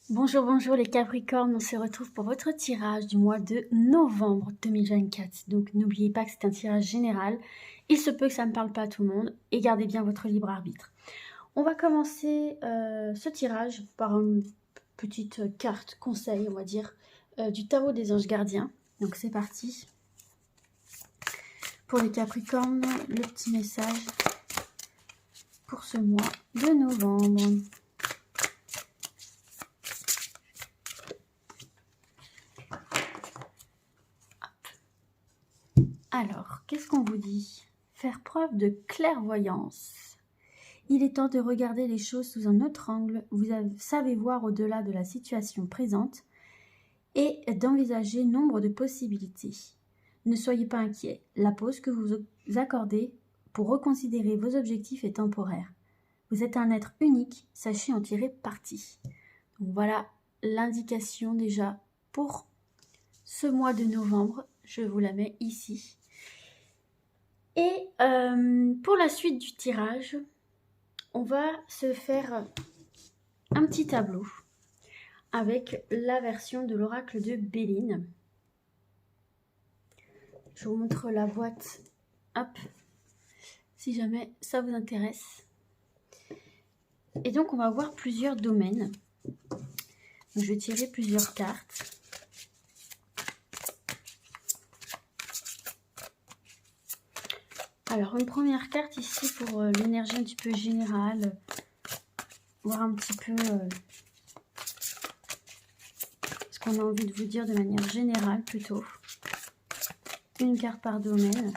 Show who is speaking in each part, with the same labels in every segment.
Speaker 1: Bonjour, bonjour les Capricornes, on se retrouve pour votre tirage du mois de novembre 2024. Donc n'oubliez pas que c'est un tirage général, il se peut que ça ne parle pas à tout le monde et gardez bien votre libre arbitre. On va commencer ce tirage par une petite carte conseil, on va dire, du tarot des anges gardiens. Donc c'est parti. Pour les Capricornes, le petit message pour ce mois de novembre. Alors, qu'est-ce qu'on vous dit? Faire preuve de clairvoyance. Il est temps de regarder les choses sous un autre angle. Vous savez voir au-delà de la situation présente et d'envisager nombre de possibilités. Ne soyez pas inquiets. La pause que vous accordez pour reconsidérer vos objectifs est temporaire. Vous êtes un être unique, sachez en tirer parti. Donc voilà l'indication déjà pour ce mois de novembre. Je vous la mets ici. Et pour la suite du tirage, on va se faire un petit tableau avec la version de l'oracle de Béline. Je vous montre la boîte, hop, si jamais ça vous intéresse. Et donc on va voir plusieurs domaines. Donc, je vais tirer plusieurs cartes. Alors, une première carte ici pour l'énergie un petit peu générale, voir un petit peu ce qu'on a envie de vous dire de manière générale plutôt. Une carte par domaine.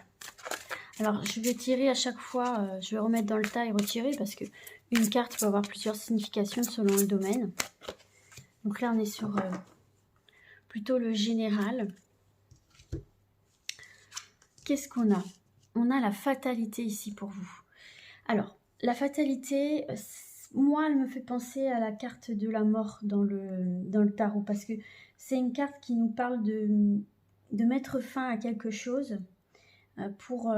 Speaker 1: Alors, je vais tirer à chaque fois, je vais remettre dans le tas et retirer parce que une carte peut avoir plusieurs significations selon le domaine. Donc là, on est sur plutôt le général. Qu'est-ce qu'on a? On a la fatalité ici pour vous. Alors, la fatalité, moi, elle me fait penser à la carte de la mort dans le tarot, parce que c'est une carte qui nous parle de mettre fin à quelque chose pour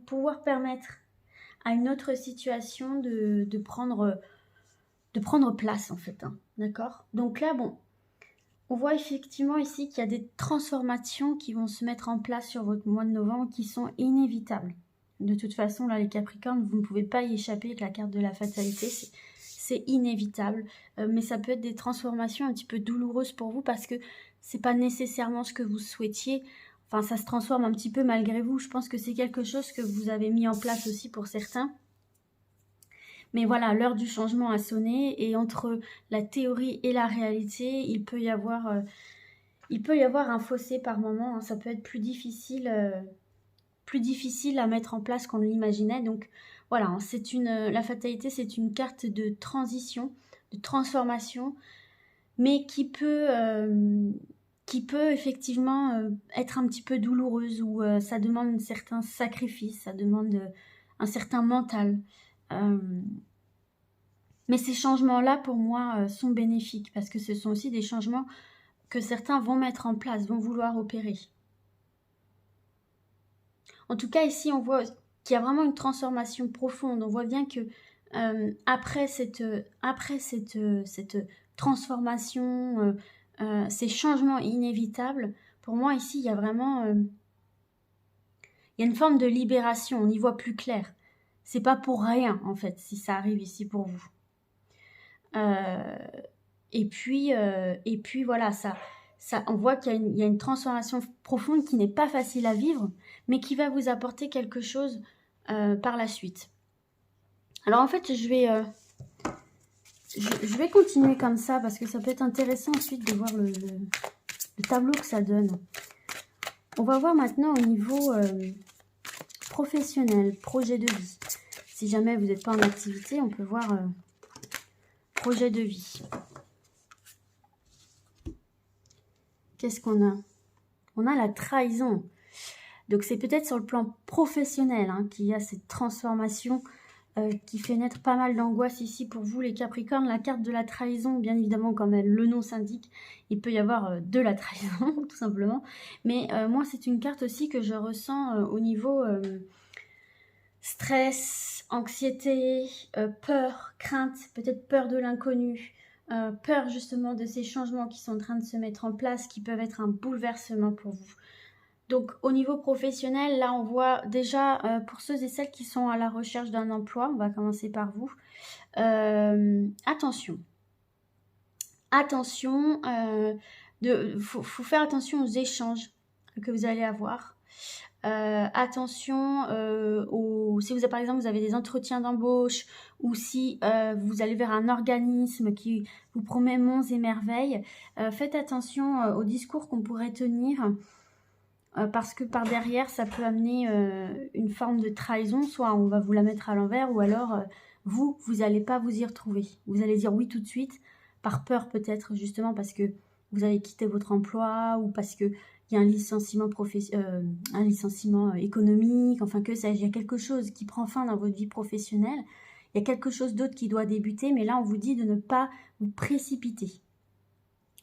Speaker 1: pouvoir permettre à une autre situation de prendre place, en fait. Hein, d'accord? Donc là, bon, on voit effectivement ici qu'il y a des transformations qui vont se mettre en place sur votre mois de novembre qui sont inévitables. De toute façon, là, les Capricornes, vous ne pouvez pas y échapper avec la carte de la fatalité. C'est inévitable. Mais ça peut être des transformations un petit peu douloureuses pour vous parce que c'est pas nécessairement ce que vous souhaitiez. Enfin, ça se transforme un petit peu malgré vous. Je pense que c'est quelque chose que vous avez mis en place aussi pour certains. Mais voilà, l'heure du changement a sonné et entre la théorie et la réalité, il peut y avoir un fossé par moment. Hein, ça peut être plus difficile à mettre en place qu'on l'imaginait. Donc voilà, hein, la fatalité, c'est une carte de transition, de transformation, mais qui peut effectivement être un petit peu douloureuse, où ça demande un certain sacrifice, ça demande un certain mental. Mais ces changements-là, pour moi, sont bénéfiques, parce que ce sont aussi des changements que certains vont mettre en place, vont vouloir opérer. En tout cas, ici, on voit qu'il y a vraiment une transformation profonde. On voit bien que après cette transformation, ces changements inévitables, pour moi, ici, il y a vraiment il y a une forme de libération. On y voit plus clair. C'est pas pour rien, en fait, si ça arrive ici pour vous. Et puis voilà, on voit qu'il y a une transformation profonde qui n'est pas facile à vivre, mais qui va vous apporter quelque chose par la suite. Alors en fait, je vais continuer comme ça, parce que ça peut être intéressant ensuite de voir le tableau que ça donne. On va voir maintenant au niveau professionnel, projet de vie. Si jamais vous n'êtes pas en activité, on peut voir projet de vie. Qu'est-ce qu'on a? On a la trahison. Donc c'est peut-être sur le plan professionnel hein, qu'il y a cette transformation qui fait naître pas mal d'angoisse ici pour vous les Capricornes. La carte de la trahison, bien évidemment, comme le nom s'indique, il peut y avoir de la trahison, tout simplement. Mais moi, c'est une carte aussi que je ressens au niveau stress, anxiété, peur, crainte, peut-être peur de l'inconnu, peur justement de ces changements qui sont en train de se mettre en place, qui peuvent être un bouleversement pour vous. Donc au niveau professionnel, là on voit déjà pour ceux et celles qui sont à la recherche d'un emploi, on va commencer par vous. Attention, faut faire attention aux échanges que vous allez avoir. Attention si vous, par exemple, vous avez des entretiens d'embauche ou si vous allez vers un organisme qui vous promet monts et merveilles, faites attention au discours qu'on pourrait tenir parce que par derrière, ça peut amener une forme de trahison, soit on va vous la mettre à l'envers ou alors vous n'allez pas vous y retrouver. Vous allez dire oui tout de suite, par peur peut-être justement parce que vous avez quitté votre emploi ou parce que il y a un licenciement économique, enfin que ça, il y a quelque chose qui prend fin dans votre vie professionnelle, il y a quelque chose d'autre qui doit débuter, mais là on vous dit de ne pas vous précipiter.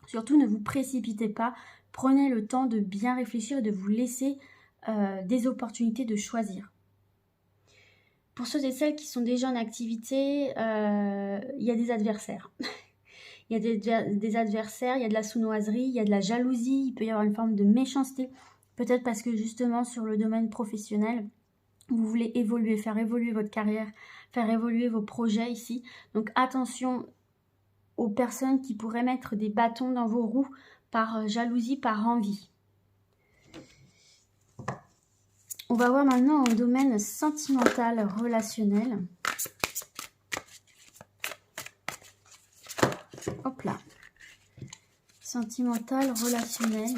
Speaker 1: Surtout ne vous précipitez pas, prenez le temps de bien réfléchir et de vous laisser des opportunités de choisir. Pour ceux et celles qui sont déjà en activité, il y a des adversaires. Il y a des adversaires, il y a de la sournoiserie, il y a de la jalousie, il peut y avoir une forme de méchanceté. Peut-être parce que justement sur le domaine professionnel, vous voulez évoluer, faire évoluer votre carrière, faire évoluer vos projets ici. Donc attention aux personnes qui pourraient mettre des bâtons dans vos roues par jalousie, par envie. On va voir maintenant au domaine sentimental, relationnel. Hop là. Sentimental, relationnel.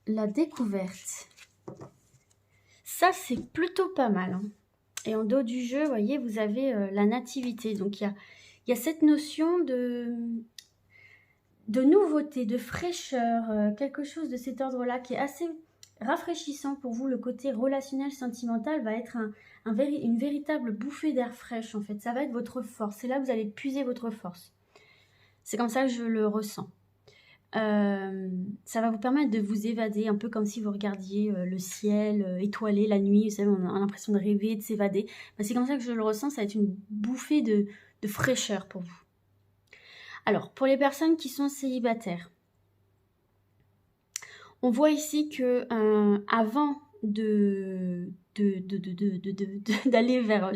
Speaker 1: La découverte. Ça, c'est plutôt pas mal. Hein. Et en dos du jeu, vous voyez, vous avez la nativité. Donc, il y a cette notion de nouveauté, de fraîcheur, quelque chose de cet ordre-là qui est assez rafraîchissant pour vous. Le côté relationnel, sentimental va être une véritable bouffée d'air fraîche en fait. Ça va être votre force. C'est là que vous allez puiser votre force. C'est comme ça que je le ressens. Ça va vous permettre de vous évader, un peu comme si vous regardiez le ciel étoilé la nuit. Vous savez, on a l'impression de rêver, de s'évader. C'est comme ça que je le ressens. Ça va être une bouffée de fraîcheur pour vous. Alors, pour les personnes qui sont célibataires, on voit ici que avant d'aller vers,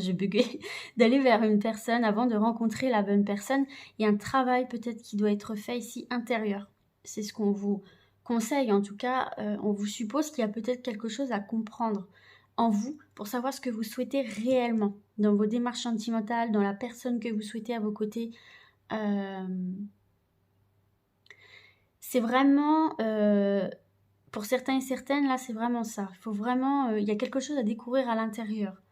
Speaker 1: d'aller vers une personne, avant de rencontrer la bonne personne, il y a un travail peut-être qui doit être fait ici intérieur. C'est ce qu'on vous conseille, en tout cas, on vous suppose qu'il y a peut-être quelque chose à comprendre en vous pour savoir ce que vous souhaitez réellement dans vos démarches sentimentales, dans la personne que vous souhaitez à vos côtés. C'est vraiment... pour certains et certaines, là, c'est vraiment ça. Il faut vraiment... il y a quelque chose à découvrir à l'intérieur.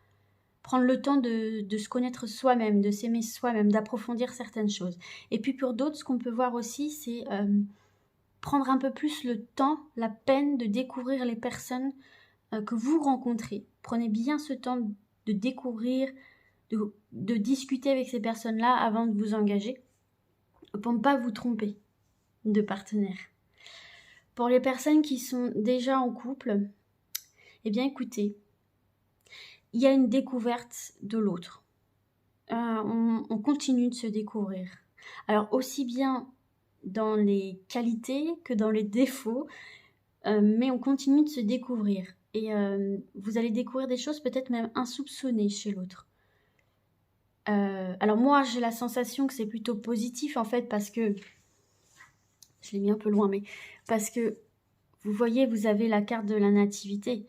Speaker 1: Prendre le temps de se connaître soi-même, de s'aimer soi-même, d'approfondir certaines choses. Et puis pour d'autres, ce qu'on peut voir aussi, c'est prendre un peu plus le temps, la peine de découvrir les personnes que vous rencontrez. Prenez bien ce temps de découvrir, de discuter avec ces personnes-là avant de vous engager, pour ne pas vous tromper de partenaire. Pour les personnes qui sont déjà en couple, eh bien écoutez, il y a une découverte de l'autre. On continue de se découvrir. Alors aussi bien dans les qualités que dans les défauts, mais on continue de se découvrir. Et vous allez découvrir des choses peut-être même insoupçonnées chez l'autre. Alors moi, j'ai la sensation que c'est plutôt positif en fait parce que... Je l'ai mis un peu loin, mais parce que vous voyez, vous avez la carte de la nativité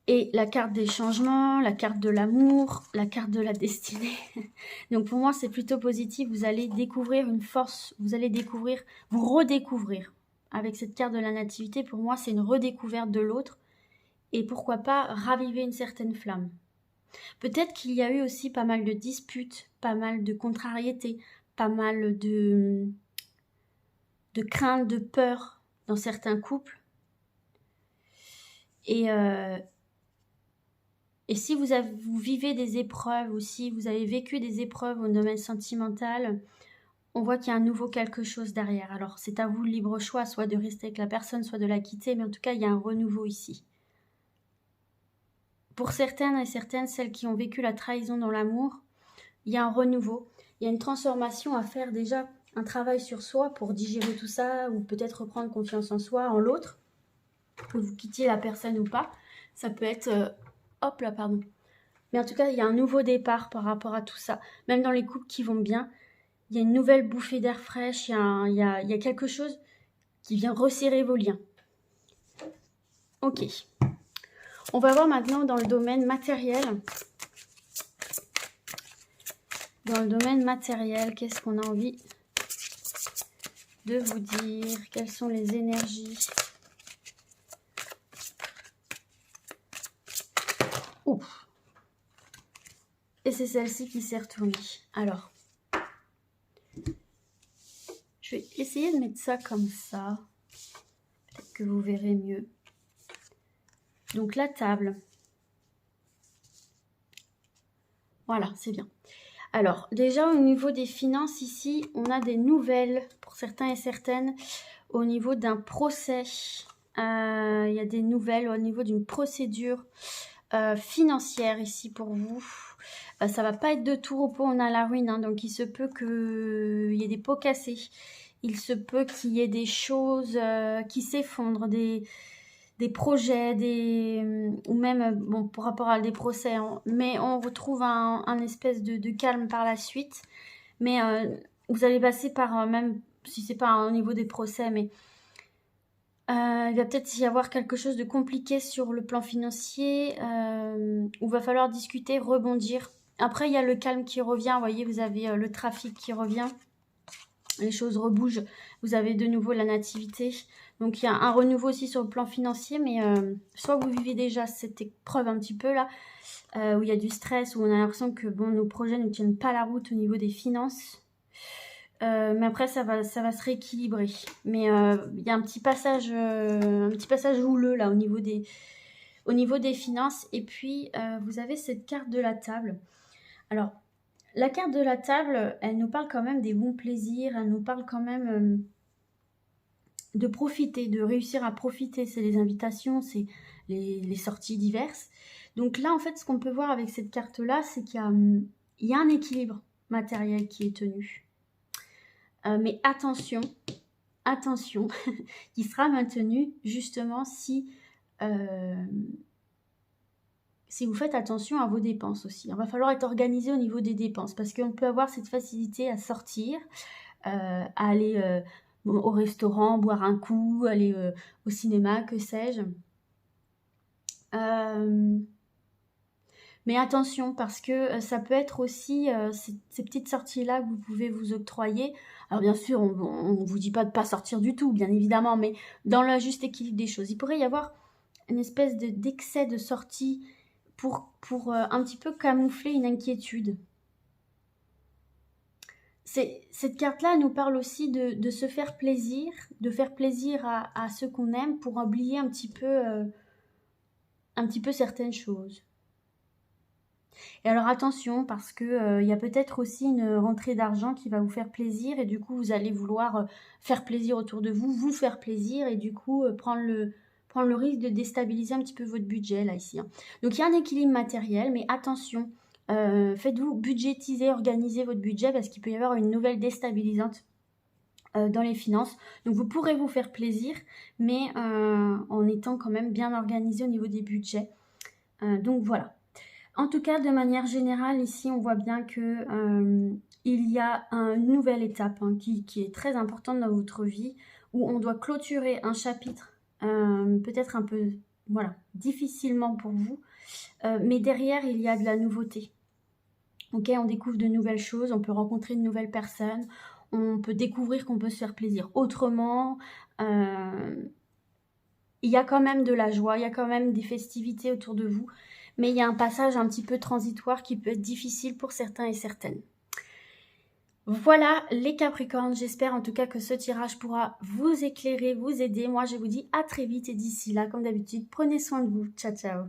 Speaker 1: et la carte des changements, la carte de l'amour, la carte de la destinée. Donc pour moi, c'est plutôt positif. Vous allez découvrir une force, vous allez découvrir, vous redécouvrir. Avec cette carte de la nativité, pour moi, c'est une redécouverte de l'autre et pourquoi pas raviver une certaine flamme. Peut-être qu'il y a eu aussi pas mal de disputes, pas mal de contrariétés, pas mal de crainte, de peur dans certains couples. Et si vous vivez des épreuves ou si vous avez vécu des épreuves au domaine sentimental, on voit qu'il y a un nouveau quelque chose derrière. Alors c'est à vous le libre choix, soit de rester avec la personne, soit de la quitter, mais en tout cas il y a un renouveau ici. pour certaines et certaines, celles qui ont vécu la trahison dans l'amour, il y a un renouveau, il y a une transformation à faire déjà, un travail sur soi pour digérer tout ça, ou peut-être reprendre confiance en soi, en l'autre, que vous quittiez la personne ou pas. Ça peut être... hop là, pardon. Mais en tout cas, il y a un nouveau départ par rapport à tout ça. Même dans les couples qui vont bien, il y a une nouvelle bouffée d'air fraîche, il y a quelque chose qui vient resserrer vos liens. Ok. On va voir maintenant dans le domaine matériel. Dans le domaine matériel, qu'est-ce qu'on a envie de vous dire? Quelles sont les énergies? Ouf. Et c'est celle-ci qui s'est retournée. Alors, je vais essayer de mettre ça comme ça. Peut-être que vous verrez mieux. Donc la table. Voilà, c'est bien. Alors, déjà au niveau des finances, ici, on a des nouvelles pour certains et certaines au niveau d'un procès. Il y a des nouvelles au niveau d'une procédure financière ici pour vous. Ça va pas être de tout repos, on a la ruine, hein, donc il se peut qu'il y ait des pots cassés. Il se peut qu'il y ait des choses qui s'effondrent, des projets, ou même, bon, pour rapport à des procès, hein, mais on retrouve un espèce de calme par la suite. Mais vous allez passer par, même si c'est pas au niveau des procès, mais il va peut-être y avoir quelque chose de compliqué sur le plan financier, où il va falloir discuter, rebondir. Après, il y a le calme qui revient, vous voyez, vous avez le trafic qui revient. Les choses rebougent, vous avez de nouveau la nativité. Donc il y a un renouveau aussi sur le plan financier, mais soit vous vivez déjà cette épreuve un petit peu là, où il y a du stress, où on a l'impression que bon, nos projets ne tiennent pas la route au niveau des finances. Mais après ça va se rééquilibrer. Mais il y a un petit passage houleux là au niveau des finances. Et puis vous avez cette carte de la table. Alors, la carte de la table, elle nous parle quand même des bons plaisirs, elle nous parle quand même de profiter, de réussir à profiter. C'est les invitations, c'est les sorties diverses. Donc là, en fait, ce qu'on peut voir avec cette carte-là, c'est qu'il y a un équilibre matériel qui est tenu. Mais attention, qui sera maintenu justement si vous faites attention à vos dépenses aussi. Il va falloir être organisé au niveau des dépenses parce qu'on peut avoir cette facilité à sortir, à aller au restaurant, boire un coup, aller au cinéma, que sais-je. Mais attention parce que ça peut être aussi ces petites sorties-là que vous pouvez vous octroyer. Alors bien sûr, on ne vous dit pas de ne pas sortir du tout, bien évidemment, mais dans le juste équilibre des choses. Il pourrait y avoir une espèce d'excès de sortie pour un petit peu camoufler une inquiétude. Cette carte-là nous parle aussi de se faire plaisir, de faire plaisir à ceux qu'on aime pour oublier un petit peu certaines choses. Et alors attention, parce que y a peut-être aussi une rentrée d'argent qui va vous faire plaisir et du coup vous allez vouloir faire plaisir autour de vous, vous faire plaisir et du coup prendre le risque de déstabiliser un petit peu votre budget là ici. Hein. Donc il y a un équilibre matériel, mais attention, faites-vous budgétiser, organisez votre budget parce qu'il peut y avoir une nouvelle déstabilisante dans les finances. Donc vous pourrez vous faire plaisir, mais en étant quand même bien organisé au niveau des budgets. Donc voilà. En tout cas, de manière générale, ici, on voit bien que il y a une nouvelle étape hein, qui est très importante dans votre vie, où on doit clôturer un chapitre, peut-être un peu, voilà, difficilement pour vous, mais derrière, il y a de la nouveauté. Ok, on découvre de nouvelles choses, on peut rencontrer de nouvelles personnes, on peut découvrir qu'on peut se faire plaisir autrement. Il y a quand même de la joie, il y a quand même des festivités autour de vous. Mais il y a un passage un petit peu transitoire qui peut être difficile pour certains et certaines. Voilà les Capricornes, j'espère en tout cas que ce tirage pourra vous éclairer, vous aider. Moi je vous dis à très vite et d'ici là, comme d'habitude, prenez soin de vous. Ciao ciao.